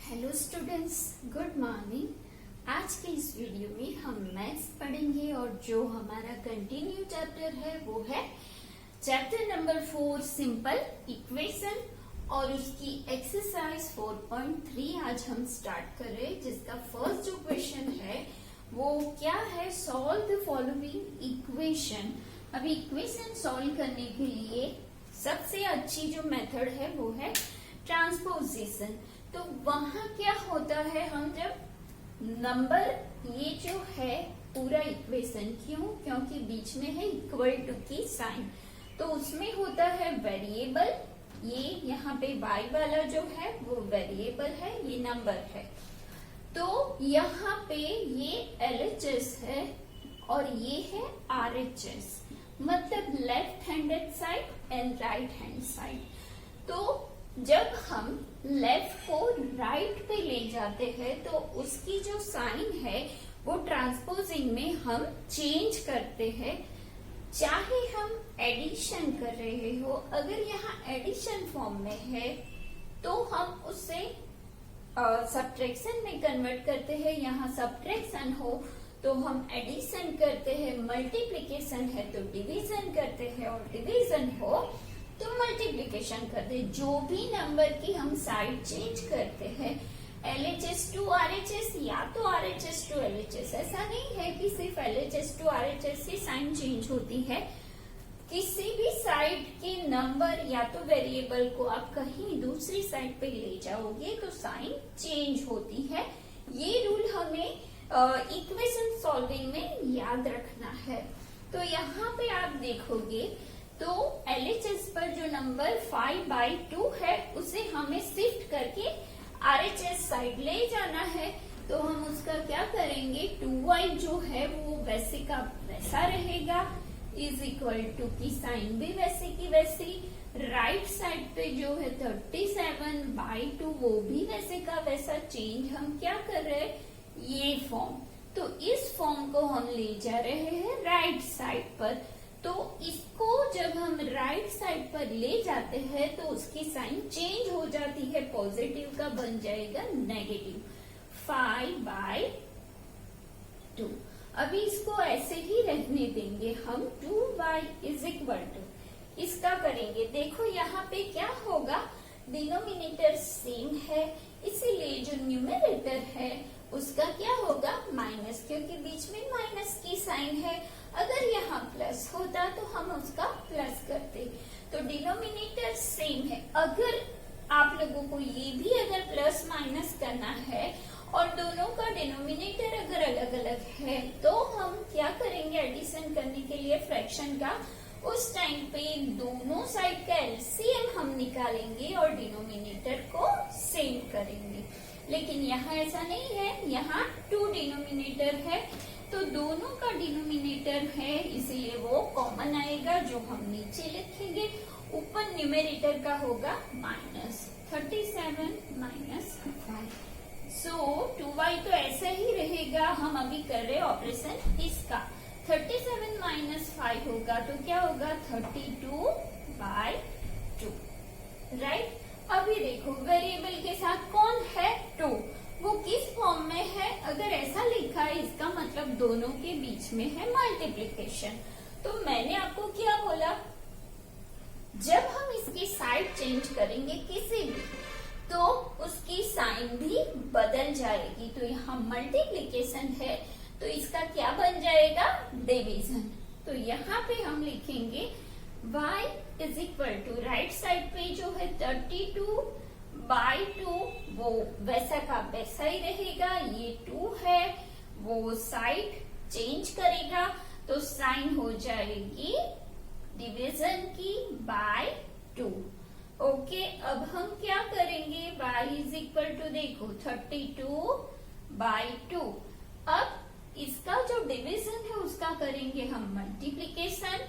Hello students, good morning. आज के इस वीडियो में हम मैथ्स पढ़ेंगे और जो हमारा कंटिन्यू चैप्टर है वो है चैप्टर नंबर 4 सिंपल इक्वेशन और उसकी एक्सरसाइज 4.3 आज हम स्टार्ट कर रहे हैं, जिसका फर्स्ट जो क्वेश्चन है वो क्या है, सॉल्व द फॉलोइंग इक्वेशन। अभी इक्वेशन सॉल्व करने के लिए सबसे अच्छी जो मेथड है वो है ट्रांसपोजिशन। तो वहां क्या होता है, हम जब नंबर ये जो है पूरा इक्वेशन, क्योंकि बीच में है इक्वल टू की साइन, तो उसमें होता है वेरिएबल। ये यहाँ पे y वाला जो है वो वेरिएबल है, ये नंबर है। तो यहाँ पे ये LHS है और ये है RHS, मतलब left handed side and right hand side. तो जब हम लेफ्ट को राइट पे ले जाते हैं तो उसकी जो साइन है वो ट्रांसपोजिंग में हम चेंज करते हैं। चाहे हम एडिशन कर रहे हो, अगर यहाँ एडिशन फॉर्म में है तो हम उसे सब्ट्रैक्शन में कन्वर्ट करते हैं। यहाँ सब्ट्रैक्शन हो तो हम एडिशन करते हैं, मल्टीप्लिकेशन है तो डिवीजन करते हैं, और डिवीजन हो तो मल्टीप्लिकेशन करते हैं। जो भी नंबर की हम साइड चेंज करते हैं, LHS टू RHS या तो RHS टू LHS, ऐसा नहीं है कि सिर्फ LHS टू RHS की साइन चेंज होती है। किसी भी साइड के नंबर या तो वेरिएबल को आप कहीं दूसरी साइड पे ले जाओगे तो साइन चेंज होती है। ये रूल हमें इक्वेशन सॉल्विंग में याद रखना है। तो यहाँ पे आप देखोगे तो LHS पर जो नंबर 5/2 है उसे हमें शिफ्ट करके RHS साइड ले जाना है। तो हम उसका क्या करेंगे, 2y जो है वो वैसे का वैसा रहेगा, इज इक्वल टू की साइन भी वैसे की वैसी। राइट साइड पे जो है 37/2 वो भी वैसे का वैसा। चेंज हम क्या कर रहे हैं, ये फॉर्म, तो इस फॉर्म को हम ले जा रहे हैं राइट साइड पर। तो इसको जब हम राइट साइड पर ले जाते हैं तो उसकी साइन चेंज हो जाती है, पॉजिटिव का बन जाएगा नेगेटिव 5/2। अभी इसको ऐसे ही रहने देंगे हम। 2y इज इक्वल टू इसका करेंगे, देखो यहाँ पे क्या होगा, डिनोमिनेटर सेम है इसीलिए जो न्यूमरेटर है उसका क्या होगा माइनस, क्योंकि बीच में माइनस की साइन है। अगर यहाँ प्लस होता तो हम उसका प्लस करते। तो डिनोमिनेटर सेम है। अगर आप लोगों को ये भी अगर प्लस माइनस करना है और दोनों का डिनोमिनेटर अगर अलग अलग है तो हम क्या करेंगे, एडिशन करने के लिए फ्रैक्शन का, उस टाइम पे दोनों साइड का LCM हम निकालेंगे और डिनोमिनेटर को सेम करेंगे। लेकिन यहाँ ऐसा नहीं है, यहाँ 2 डिनोमिनेटर है तो दोनों का डिनोमिनेटर है इसीलिए वो कॉमन आएगा, जो हम नीचे लिखेंगे। ऊपर न्यूमरेटर का होगा -37 -5। सो 2y तो ऐसा ही रहेगा। हम अभी कर रहे ऑपरेशन इसका, 37 - 5 होगा तो क्या होगा 32/2, राइट। अभी देखो वेरिएबल के साथ कौन है 2, वो किस फॉर्म में है, अगर ऐसा लिखा है इसका मतलब दोनों के बीच में है मल्टीप्लिकेशन। तो मैंने आपको क्या बोला, जब हम इसकी साइड चेंज करेंगे किसी भी तो उसकी साइन भी बदल जाएगी। तो यहाँ मल्टीप्लिकेशन है तो इसका क्या बन जाएगा, डिवीजन। तो यहाँ पे हम लिखेंगे y is equal to right side पे जो है 32/2, वो वैसा का वैसा ही रहेगा। ये 2 है, वो साइड चेंज करेगा तो साइन हो जाएगी डिवीजन की बाय 2। ओके, अब हम क्या करेंगे, y इज इक्वल टू देखो 32/2। अब इसका जो डिवीजन है उसका करेंगे हम मल्टीप्लिकेशन,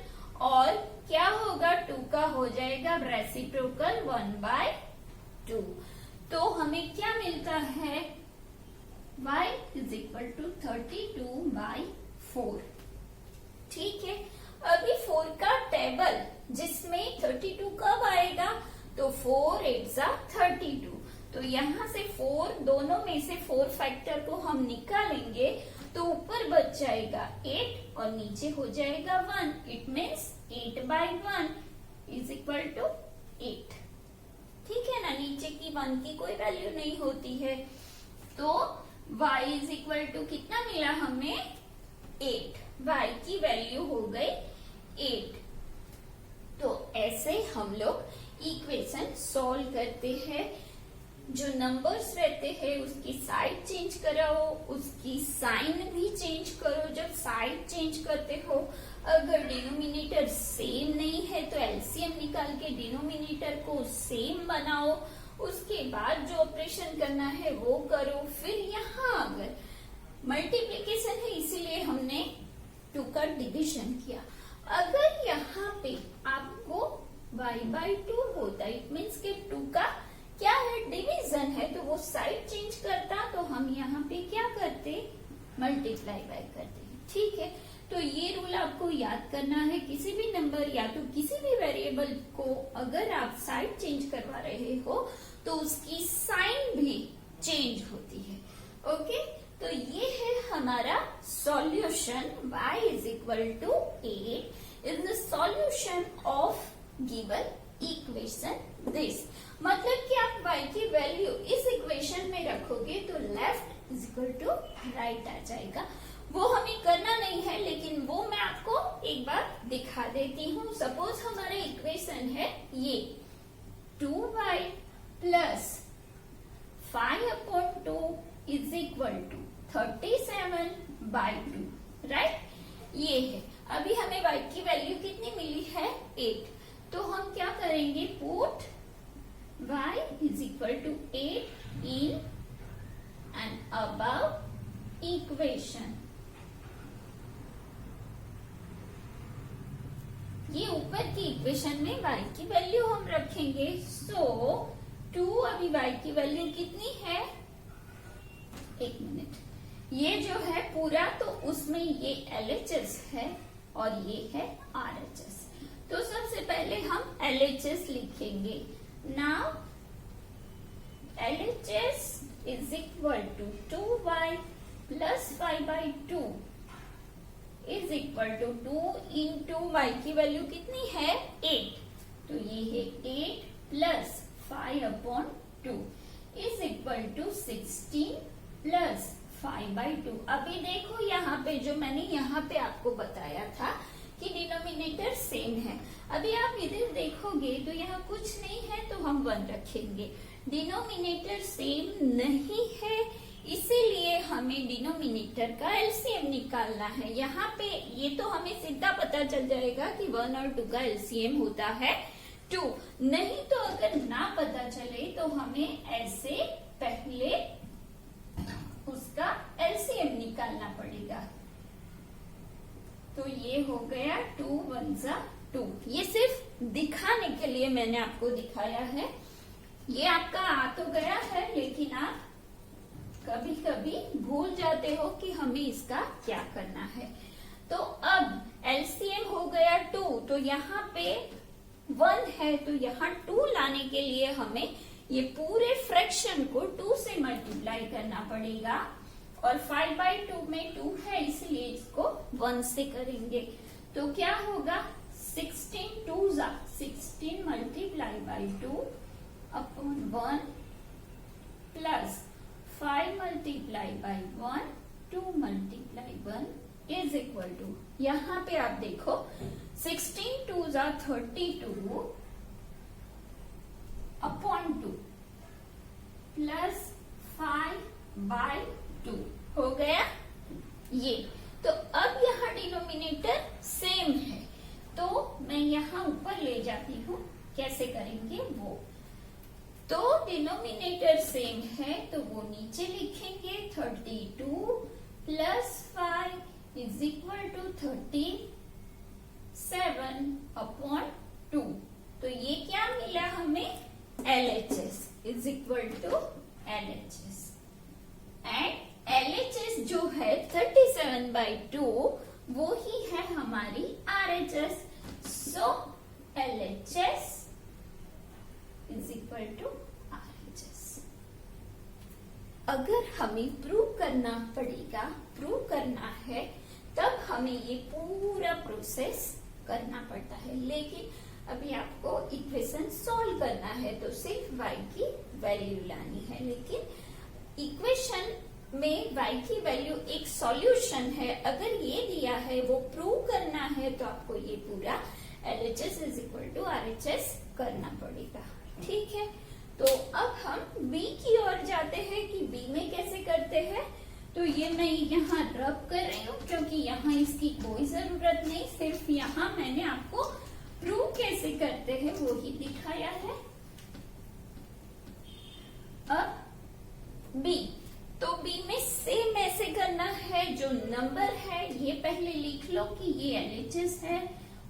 और क्या होगा 2 का हो जाएगा रेसिप्रोकल 1/2। तो हमें क्या मिलता है, y इज इक्वल टू 32/4। ठीक है, अभी 4 का टेबल जिसमें 32 कब आएगा, तो 4 8 32। तो यहाँ से 4, दोनों में से 4 फैक्टर को हम निकालेंगे तो ऊपर बच जाएगा 8 और नीचे हो जाएगा 1. It means 8/1 is equal to 8. ठीक है ना, नीचे की 1 की कोई वैल्यू नहीं होती है. तो y इज इक्वल टू कितना मिला हमें 8. y की वैल्यू हो गई 8. तो ऐसे हम लोग इक्वेशन सॉल्व करते हैं. जो नंबर्स रहते हैं उसकी साइड चेंज कराओ, उसकी साइन भी चेंज करो. जब साइड चेंज करते हो, अगर डिनोमिनेटर सेम नहीं है तो एलसीएम निकाल के डिनोमिनेटर को सेम बनाओ. उसके बाद जो ऑपरेशन करना है वो करो. फिर यहाँ अगर मल्टीप्लीकेशन है इसीलिए हमने 2 का डिविजन किया. अगर यहाँ पे आपको y/2 होता, इट मीन्स के 2 का क्या है डिवीजन है, तो वो साइड चेंज करता तो हम यहाँ पे क्या करते, मल्टीप्लाई बाय करते. ठीक है, तो ये रूल आपको याद करना है. किसी भी नंबर या तो किसी भी वेरिएबल को अगर आप साइड चेंज करवा रहे हो तो उसकी साइन भी चेंज होती है. ओके, तो ये है हमारा solution. y is equal to 8 is the solution of given equation this. मतलब कि आप y की वैल्यू इस इक्वेशन में रखोगे तो left is equal to right आ जाएगा. वो हमें करना नहीं है, लेकिन वो मैं आपको एक बार दिखा देती हूँ. सपोज हमारा इक्वेशन है ये 2y plus 5/2 is equal to 37/2. Right, ये है. अभी हमें y की वैल्यू कितनी मिली है 8. तो हम क्या करेंगे, put y is equal to 8 in and above equation. ये ऊपर की इक्वेशन में y की वैल्यू हम रखेंगे. सो 2 अभी y की वैल्यू कितनी है, एक मिनट, ये जो है पूरा तो उसमें ये LHS है और ये है RHS. तो सबसे पहले हम LHS लिखेंगे. Now LHS is equal to 2y plus 5/2 is equal to 2 into y की वैल्यू कितनी है 8. तो ये है 8 plus 5/2 is equal to 16 plus 5/2. अभी देखो यहाँ पे जो मैंने यहाँ पे आपको बताया था कि डिनोमिनेटर सेम है. अभी आप इधर देखोगे तो यहाँ कुछ नहीं है तो हम 1 रखेंगे. डिनोमिनेटर सेम नहीं है इसीलिए हमें डिनोमिनेटर का एलसीएम निकालना है. यहाँ पे ये तो हमें सीधा पता चल जाएगा कि 1 और 2 का एलसीएम होता है 2. नहीं तो अगर ना पता चले तो हमें ऐसे पहले उसका एलसीएम निकालना पड़ेगा. तो ये हो गया 2 1 2. ये सिर्फ दिखाने के लिए मैंने आपको दिखाया है. ये आपका आ तो गया है, लेकिन आप कभी कभी भूल जाते हो कि हमें इसका क्या करना है. तो अब एलसीएम हो गया 2, तो यहाँ पे 1 है तो यहाँ 2 लाने के लिए हमें ये पूरे फ्रैक्शन को 2 से मल्टीप्लाई करना पड़ेगा. और 5/2 में 2 है इसलिए इसको 1 से करेंगे. तो क्या होगा, 16 multiply by 2 upon 1 plus 5 multiply by 1 2 multiply 1 is equal to, यहाँ पे आप देखो 16 2 32 अपॉन 2 प्लस 5/2 हो गया ये. तो अब यहाँ डिनोमिनेटर सेम है तो मैं यहाँ ऊपर ले जाती हूँ. कैसे करेंगे वो, तो डिनोमिनेटर सेम है तो वो नीचे लिखेंगे 32 plus 5 is equal to 37 upon 2. तो ये क्या मिला हमें, LHS is equal to LHS. And LHS जो है 37/2 वो ही है हमारी RHS. So LHS is equal to RHS. अगर हमें प्रूव करना पड़ेगा, प्रूव करना है, तब हमें ये पूरा प्रोसेस करना पड़ता है। लेकिन अभी आपको इक्वेशन सॉल्व करना है तो सिर्फ y की वैल्यू लानी है। लेकिन इक्वेशन में y की वैल्यू एक सॉल्यूशन है, अगर ये दिया है वो प्रूव करना है तो आपको ये पूरा LHS is equal to RHS करना पड़ेगा। ठीक है, तो अब हम B की ओर जाते हैं कि B में कैसे करते हैं। तो ये मैं यहाँ रब कर रही हूँ क्योंकि यहाँ इसकी कोई जरूरत नहीं, सिर्फ यहाँ मैंने आपको प्रूव कैसे करते हैं वो ही दिखाया है। अब B, तो B में सेम ऐसे करना है, जो नंबर है ये पहले लिख लो कि ये LHS है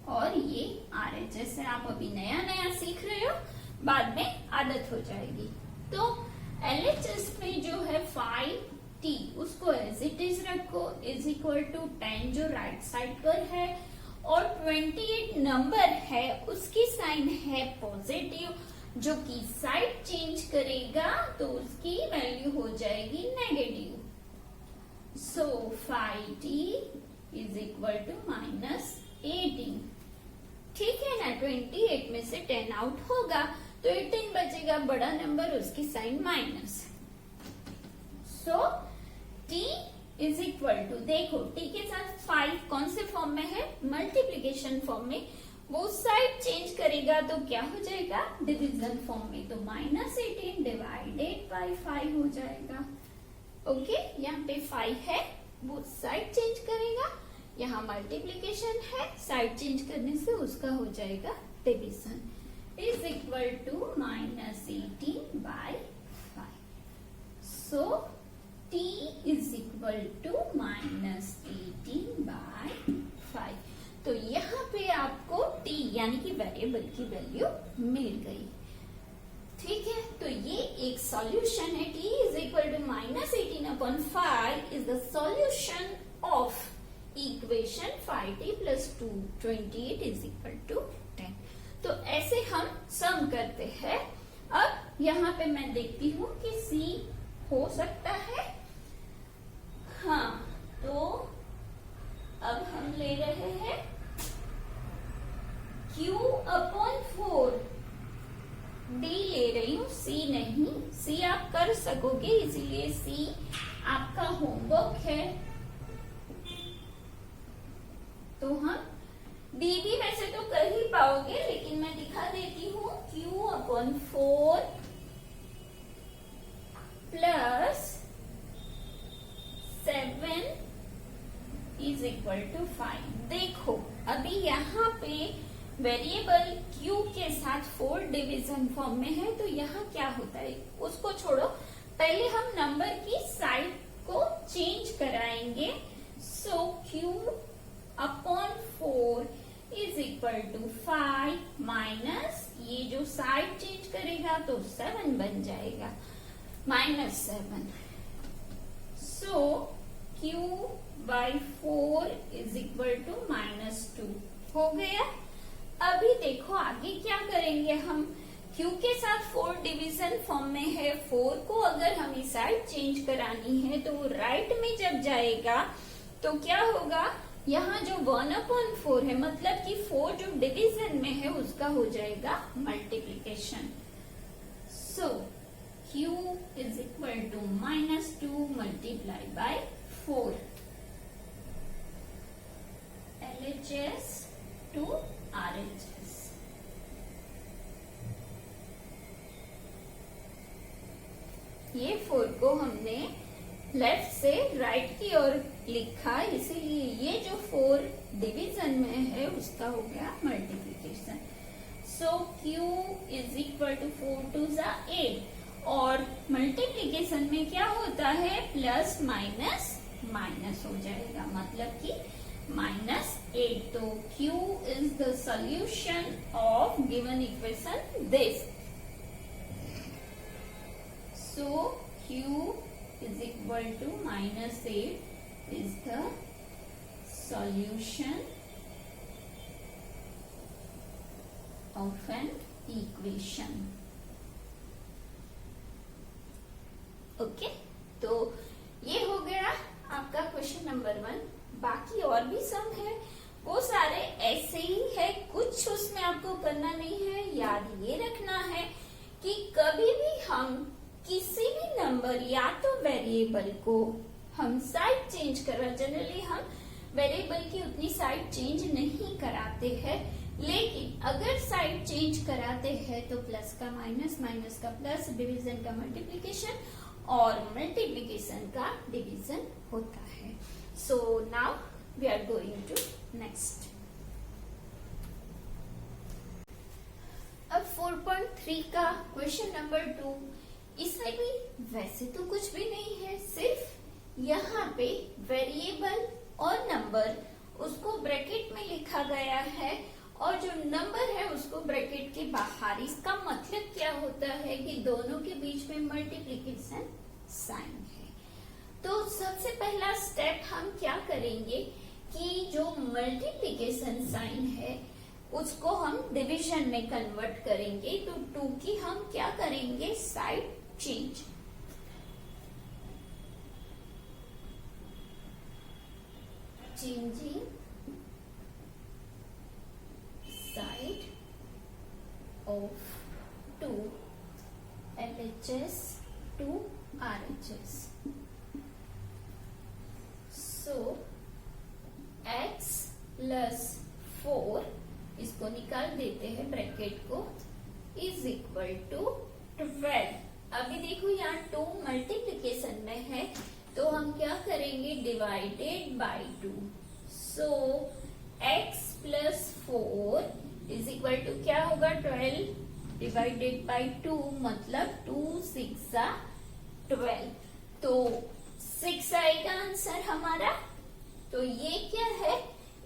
और ये RHS है। आप अभी नया नया सीख रहे हो, बाद में आदत हो जाएगी। तो LHS में जो है 5t उसको एज इट इज रखो, इज इक्वल टू 10 जो राइट साइड पर है, और 28 नंबर है उसकी साइन है पॉजिटिव, जो कि साइड चेंज करेगा तो उसकी वैल्यू हो जाएगी negative. So 5t is equal to -18। ठीक है ना, 28 में से 10 आउट होगा तो 18 बचेगा, बड़ा नंबर उसकी sign minus. So t is equal to, देखो t के साथ 5 कौन से फॉर्म में है, मल्टीप्लीकेशन फॉर्म में, वो साइड चेंज करेगा तो क्या हो जाएगा, डिवीजन फॉर्म में, तो -18 डिवाइडेड बाय 5 हो जाएगा। ओके, यहाँ पे 5 है, वो साइड चेंज करेगा, यहाँ मल्टीप्लीकेशन है, साइड चेंज करने से उसका हो जाएगा division, is equal to -18 by 5। So t is equal to -18 by 5। तो यहाँ पे आपको t यानी कि वेरिएबल की वैल्यू मिल गई। ठीक है, तो ये एक सॉल्यूशन है। t is equal to -18/5 is the solution of equation 5t + 228 is equal to 10। तो ऐसे हम सम करते हैं। अब यहाँ पे मैं देखती हूँ कि C हो सकता है, हाँ, तो अब हम ले रहे हैं Q/4, D ले रही हूँ, C नहीं। C आप कर सकोगे, इसीलिए C आपका होमवर्क है। तो हम D भी वैसे तो कर ही पाओगे, लेकिन मैं दिखा देती हूँ, Q/4 + 7 इज इक्वल टू 5। देखो अभी यहाँ पे वेरिएबल Q के साथ 4 डिवीजन फॉर्म में है, तो यहाँ क्या होता है उसको छोड़ो, पहले हम नंबर की साइड को चेंज कराएंगे। So Q/4 is equal to 5 minus, ये जो साइड चेंज करेगा तो 7 बन जाएगा, -7। सो Q/4 इज इक्वल टू -2 हो गया। अभी देखो आगे क्या करेंगे हम, Q के साथ 4 डिवीजन फॉर्म में है, 4 को अगर हमें साइड चेंज करानी है तो वो राइट में जब जाएगा तो क्या होगा, यहाँ जो 1/4 है, मतलब कि 4 जो डिवीजन में है उसका हो जाएगा multiplication. So Q is equal to -2 multiply by 4, LHS to RHS। ये 4 को हमने लेफ्ट से राइट की ओर लिखा, इसीलिए ये जो 4 डिवीजन में है उसका हो गया multiplication. So Q is equal to 4 2 8, और मल्टीप्लीकेशन में क्या होता है, प्लस माइनस माइनस हो जाएगा, मतलब कि -8। तो Q is the solution of given equation this. So Q is equal to -8 is the solution of an equation. Okay, तो ये हो गया आपका क्वेश्चन नंबर 1। बाकी और भी सम है, वो सारे ऐसे ही है, कुछ उसमें आपको करना नहीं है। याद ये रखना है कि कभी भी हम किसी भी नंबर या तो वेरिएबल को हम साइड चेंज करवा, जनरली हम वेरिएबल की उतनी साइड चेंज नहीं कराते हैं, लेकिन अगर साइड चेंज कराते हैं तो प्लस का माइनस, माइनस का प्लस, डिवीजन का मल्टीप्लिकेशन और मल्टीप्लिकेशन का डिवीजन होता है। So now we are going to next. अब 4.3 का क्वेश्चन नंबर 2, इसमें भी वैसे तो कुछ भी नहीं है, सिर्फ यहाँ पे वेरिएबल और नंबर उसको ब्रैकेट में लिखा गया है और जो नंबर है उसको ब्रैकेट के बाहर। इसका मतलब क्या होता है कि दोनों के बीच में मल्टीप्लिकेशन साइन है। तो सबसे पहला स्टेप हम क्या करेंगे कि जो मल्टीप्लिकेशन साइन है उसको हम डिवीजन में कन्वर्ट करेंगे। तो 2 की हम क्या करेंगे, side change. Changing side of 2 LHS to RHS। So x plus 4, इसको निकाल देते हैं ब्रैकेट को, इज इक्वल टू 12। अभी देखो यहाँ 2 मल्टीप्लिकेशन में है तो हम क्या करेंगे, divided by 2। So x plus 4 is equal to क्या होगा, 12 डिवाइडेड बाय 2, मतलब 2 6 12। तो 6 आएगा आंसर हमारा। तो ये क्या है,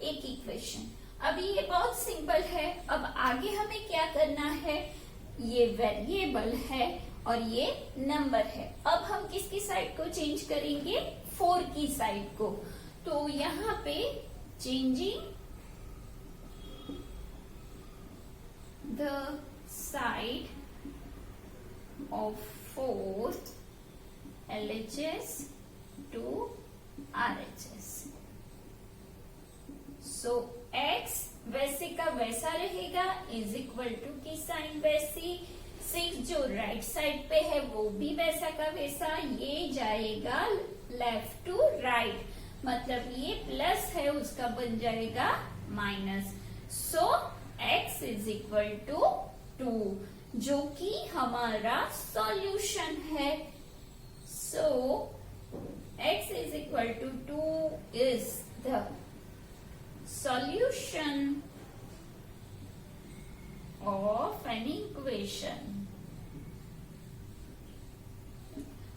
एक इक्वेशन। अभी ये बहुत सिंपल है। अब आगे हमें क्या करना है, ये वेरिएबल है और ये नंबर है। अब हम किसकी साइड को चेंज करेंगे, 4 की साइड को। तो यहाँ पे changing the side of 4 LHS to RHS। So x वैसे का वैसा रहेगा, इज इक्वल टू की साइन वैसी, 6 जो राइट साइड पे है वो भी वैसा का वैसा, ये जाएगा लेफ्ट टू राइट, मतलब ये प्लस है उसका बन जाएगा minus. So x is equal to 2, जो कि हमारा सॉल्यूशन है। सो x is equal to 2 is the solution of an equation।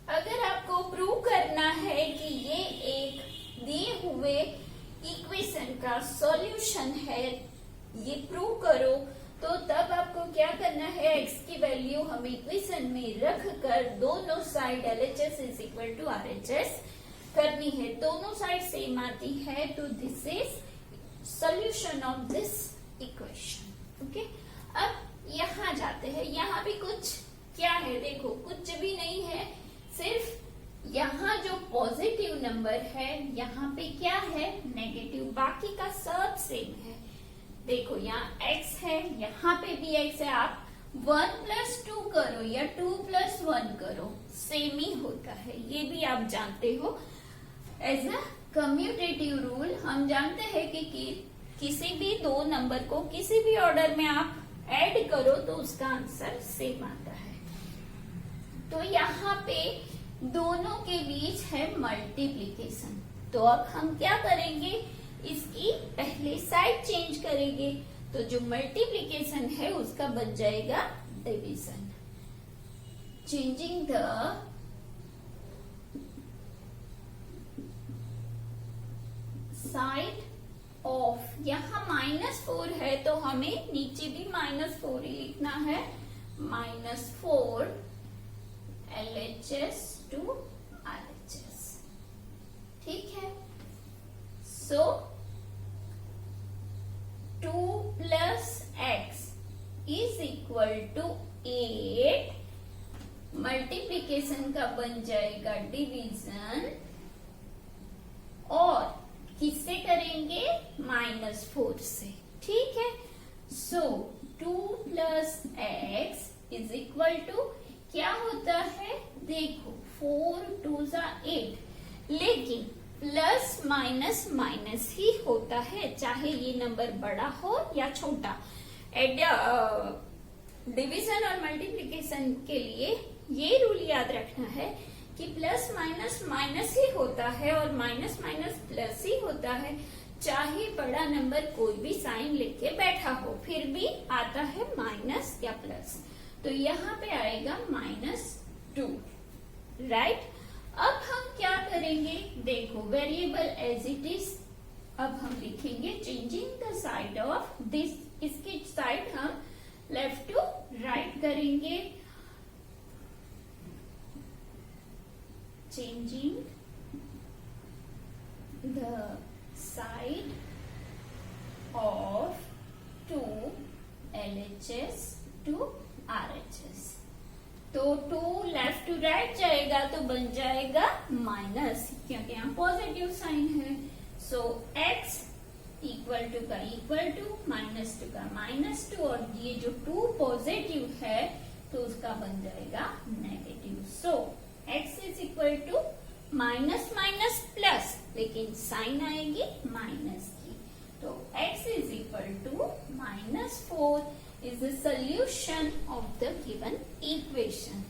अगर आपको प्रूव करना है कि ये एक दिए हुए इक्वेशन का सॉल्यूशन है, ये प्रूव करो, तो तब आपको क्या करना है, x की वैल्यू हम इक्वेशन में रख कर दोनों side LHS is equal to RHS करनी है। दोनों साइड सेम आती है, तो this is solution of this equation. Okay, अब यहाँ जाते हैं। यहाँ भी कुछ क्या है, देखो कुछ भी नहीं है, सिर्फ यहाँ जो पॉजिटिव नंबर है यहाँ पे क्या है, नेगेटिव, बाकी का सब सेम है। देखो यहाँ x है, यहाँ पे भी x है, आप 1 प्लस 2 करो या 2 प्लस 1 करो, सेम ही होता है, ये भी आप जानते हो। एज अ कम्यूटेटिव रूल हम जानते हैं कि किसी भी दो नंबर को किसी भी ऑर्डर में आप ऐड करो तो उसका आंसर सेम आता है। तो यहाँ पे दोनों के बीच है मल्टीप्लिकेशन, तो अब हम क्या करेंगे, इसकी पहले साइड चेंज करेंगे, तो जो मल्टीप्लिकेशन है उसका बन जाएगा division. Changing the side of, यहाँ -4 है तो हमें नीचे भी -4 ही लिखना है, -4 LHS to RHS। ठीक है, so 2 plus x is equal to 8, multiplication का बन जाएगा जाएगा डिवीजन, और किससे करेंगे, -4 से। ठीक है, so 2 plus x is equal to क्या होता है, देखो 4 2 जा 8, लेकिन प्लस माइनस माइनस ही होता है, चाहे ये नंबर बड़ा हो या छोटा। डिवीजन और मल्टीप्लिकेशन के लिए ये रूल याद रखना है कि प्लस माइनस माइनस ही होता है और माइनस माइनस प्लस ही होता है, चाहे बड़ा नंबर कोई भी साइन लेके बैठा हो, फिर भी आता है माइनस या प्लस। तो यहाँ पे आएगा -2, राइट। अब हम क्या करेंगे, देखो वेरिएबल एज इट इज, अब हम लिखेंगे changing the side of this, इसकी साइड हम लेफ्ट टू राइट करेंगे, changing the side of 2 LHS to RHS। तो 2 लेफ्ट टू राइट जाएगा तो बन जाएगा माइनस, क्योंकि यहाँ पॉजिटिव साइन है। सो x इक्वल टू का इक्वल टू, -2 का -2, और ये जो 2 पॉजिटिव है तो उसका बन जाएगा negative. So x is equal to minus minus plus, लेकिन साइन आएगी माइनस की, तो x is equal to -4 is the solution of the given equation।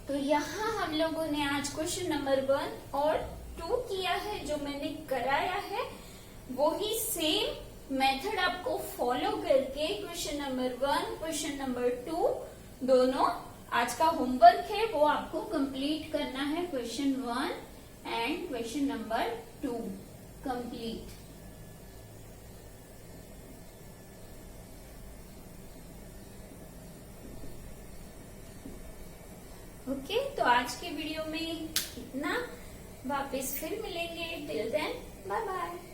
तो यहाँ हम लोगों ने आज क्वेश्चन नंबर 1 और 2 किया है, जो मैंने कराया है वही सेम मेथड आपको फॉलो करके क्वेश्चन नंबर 1, क्वेश्चन नंबर 2 दोनों आज का होमवर्क है वो आपको कंप्लीट करना है। Question 1 and question number 2 complete. Okay, तो आज के वीडियो में इतना, वापस फिर मिलेंगे। Till then bye bye.